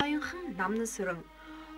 Ноёнхон намнан сүрэн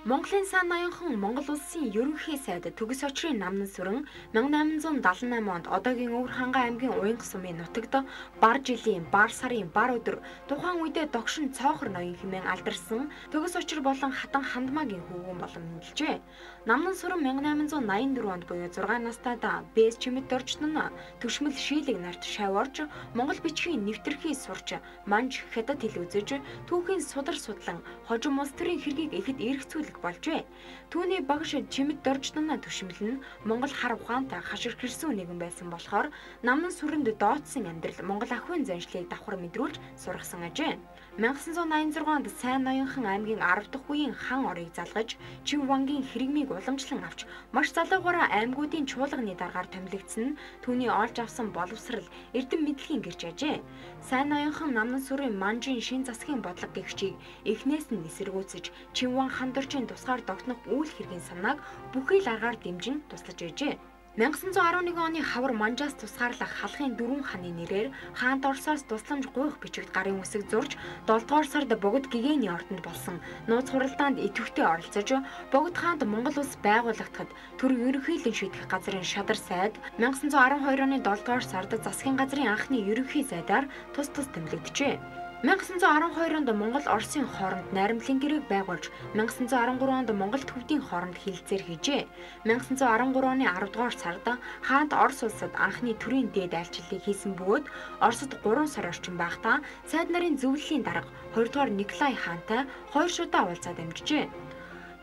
Монголын сайн ноёнхон Монгол улсын ерөнхий сайд Төгс очрын намнан сүрэн 1878 онд одоогийн Өвөр хангай аймгийн Уянга сумын нутагт бар жилийн, бар сарын, бар өдөр тухайн үедээ догшин цоохор ноён хэмээн алдарсан Төгс очир болон хатан хандмаагийн хөвгүүн болон нэлжээ. Намнан сүрэн 1884 онд буюу 6 настайдаа Бээс чимэд доржтон төвшмөл шийлэг нарт шав орж Монгол бичгийн нэвтрхий сурч манж хятад хэл үзэж түүхийн судар судлан хожим улс төрийн хэргийг ихэд эргцүүлэх болжээ. Түүний багш чимэд доржтон төвшмөл нь Монгол хар ухаантай хашир хэрсэн нэгэн байсан болохоор намнан сүрэнд дооцсон амьдрал Монгол ахуйн заншлыг давхар мэдрүүлж сургасан ажээ. 1986 онд сайн ноёнхон аймгийн 10 дахь үеийн хан орыг залгаж Чив Вангийн хэрэгмийг уламжлан авч маш залуугаараа аймагуудын чуулганы даргаар томилогдсон нь түүний олж авсан боловсрал эрдэм мэдлэгийн гэрч ажээ. Сайн ноёнхон намнан сүрийн манжийн шин засгийн бодлого гихчийг эхнээс нь эсэргүүцэж Чив Ван хандарчийн тусгаар тогтнох үйл хэргийн санааг бүхий л аргаар дэмжин туслаж ажээ. 1911 оны хавар манжаас тусгаарлах халахын дөрвөн ханы нэрээр хаант Оросоос тусламж гуйх бичигт гарын үсэг зурж 7 дугаар сард богд гэгээний ордонд болсон нууц хуралдаанд идэвхтэй оролцож богд хаант Монгол улс байгуулагдахад төр ерөнхийлөн шийдэх газрын шадар сайд 1912 оны 7 дугаар сард засгийн газрын анхны ерөнхий зайдаар тус тэмдэглэгджээ. 1912 онд Монгол Оросын хооронд найрамдлын гэрээг байгуулж 1913 онд Монгол төвдийн хооронд хилцээр хийжээ. 1913 оны 10 дугаар сард хаант Орос улсад анхны төрийн дээд айлчлалыг хийсэн бөгөөд Оросд 3 сар орчим байхдаа сайд нарын зөвлөлийн дарга 2 дугаар Николай хаантай 2 шудаа уулзаад амжижээ.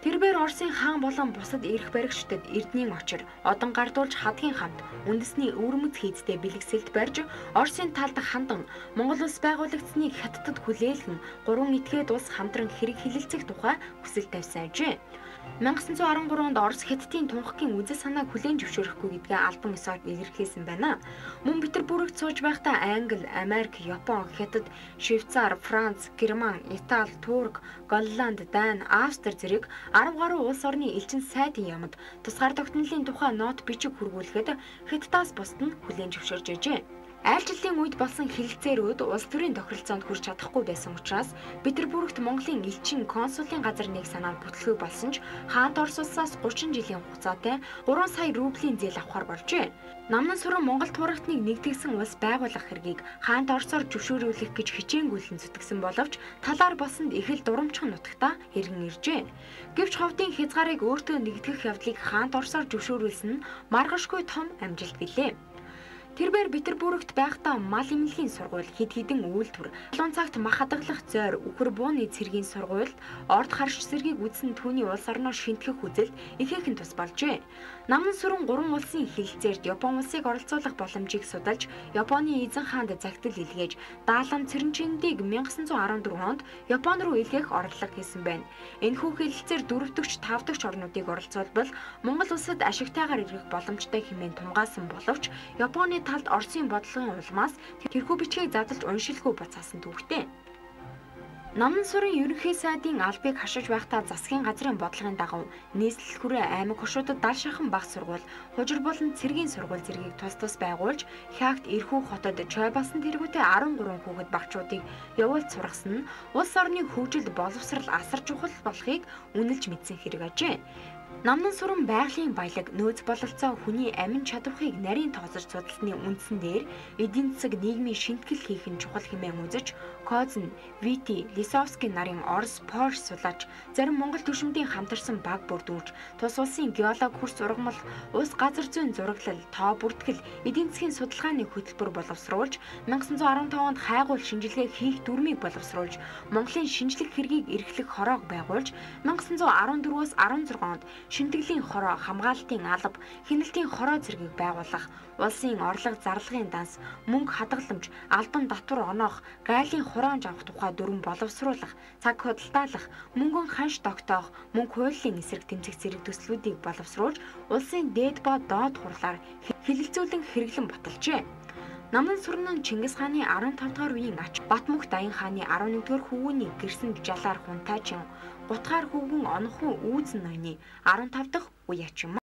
Тэрбээр Оросын хаан болон бусад эрх баригчдад эрднийн очир одон гардуулж хадгийн хамт үндэсний өвөрмөц хийцтэй бэлгэсэлд барьж Оросын талд хандан Монгол улс байгуулагдсаныг хятадд хүлээлгэн 3 этгээд улс хамтран хэрэг хилэлцэх тухай хүсэл тавьсан ажээ. 1913 онд Орос Хятадын тунхагийн үзэл санааг хүлээн зөвшөөрөхгүй гэдгээ албан ёсоор илэрхийлсэн байна. Мөн Петербургт сууж байхдаа Англи, Америк, Япон, Хятад, Швейцар, Франц, Герман, Итали, Турк, Голланд, Дани, Австри зэрэг 10 гаруй улс орны элчин сайдын ямад тусгаар тогтнолын тухай нот бичиг хүргүүлэхэд Хятадаас бусд нь хүлээн зөвшөөрж ажээ. Айлчлалын үед болсон хилэлцээрүүд улс төрийн тохиролцоонд хүрч чадахгүй байсан учраас Петербургт Монголын элчин консулын газар нэг санаанд бүтлгүй болсон ч хаант Орос улсаас 30 жилийн хугацаатай 3 сая рублийн зээл авахар болжээ. Намнан сүрэн Монгол туурагтныг нэгтгэсэн улс байгуулах хэргийг хаант Оросоор зөвшөөрүүлэх гэж хичээнгүйлэн зүтгэсэн боловч талаар болсонд их л дурамчхан нутагтаа эргэн иржээ. Гэвч ховдын хязгаарыг өөртөө нэгтгэх явдлыг хаант Оросоор зөвшөөрүүлсэн нь маргашгүй том амжилт билээ. Тэрбээр Петербургт байхдаа мал эмнэлгийн сургууль хэд хэдэн үйлдвэр, халуун цагт мах хадгалах зойр, үхэр бууны цэргийн сургуульд орд харш цэргийг үзсэн түүний улс орноо шинтгэх үзэл ихээхэн тус болжээ. Намнан сүрэн 3 улсын хилэлцээрд Япон улсыг оролцуулах боломжийг судалж, Японы эзэн хаанд загтал илгээж, Даалан цэрэнчэндийг 1914 онд Япон руу илгээх орлого хийсэн байна. Энэхүү хилэлцээр 4-р, 5-р орнуудыг оролцуулбал Монгол улсад ашигтайгаар ирэх боломжтой хэмээн тунгаасан боловч Японы талд Оросын бодлогын улмаас тэрхүү бичгийг задлж уншилгүй буцаасан түүхтэй. Намнан сүрэн ерөнхий сайдын албыг хашиж байхдаа засгийн газрын бодлогын дагав нийслэл хүрээ аймаг хошуудад дал шахан баг сургууль, хужир болон цэргийн сургууль зэргийг тус байгуулж Хаагт Ирхүү хотод чой басан тэргүүтэй 13 хүүхэд багчуудыг явуулж сургасан нь улс орны хөгжилд боловсрал асар чухал болохыг үнэлж мэдсэн хэрэг ажээ. Намнан сүрэн байгалийн баялаг, нөөц бололцоо хүний амин чадварыг нарийн тооцож судалсны үндсэн дээр эдийн засаг нийгмийн шинтгэл хийх нь чухал хэмээн үзэж Козн, Вити, Лисовский нарын Орос, Польш сулаач зарим Монгол түвшиндийн хамтарсан баг бүрдүүлж тус улсын геолог хурц ургамал, улс газар зүйн зураглал, тоо бүртгэл, эдийн засгийн судалгааны хөтөлбөр боловсруулж 1915 онд хайгуул шинжилгээ хийх дүрмийг боловсруулж Монголын шинжлэх хэргийг эрхлэх хороог байгуулж 1914-өөс 16 онд шинтгэлийн хороо, хамгаалтын алба, хяналтын хороо зэргийг байгуулах, улсын орлого зарлагын данс, мөнгө хадгаламж, албан татвар оноох, гайлын хураамж авах тухай дүрм боловсруулах, цаг худалдаалах, мөнгөн ханш тогтоох, мөнгө хуулийн эсрэг тэмцэх зэрэг төслүүдийг боловсруулж, улсын дээд ба доод хурлаар хилэлцүүлэн хэрэглэн баталжээ. Намнан сүрэн нь Чингис хааны 15 дугаар үеийн ач, Батмөх Даян хааны 11 дугаар хөвгүүний гэрсэн жалаар хунтаачин, Гутгаар хөвгүн онохын үүзэн ноёны 15 дахь үе ач юм.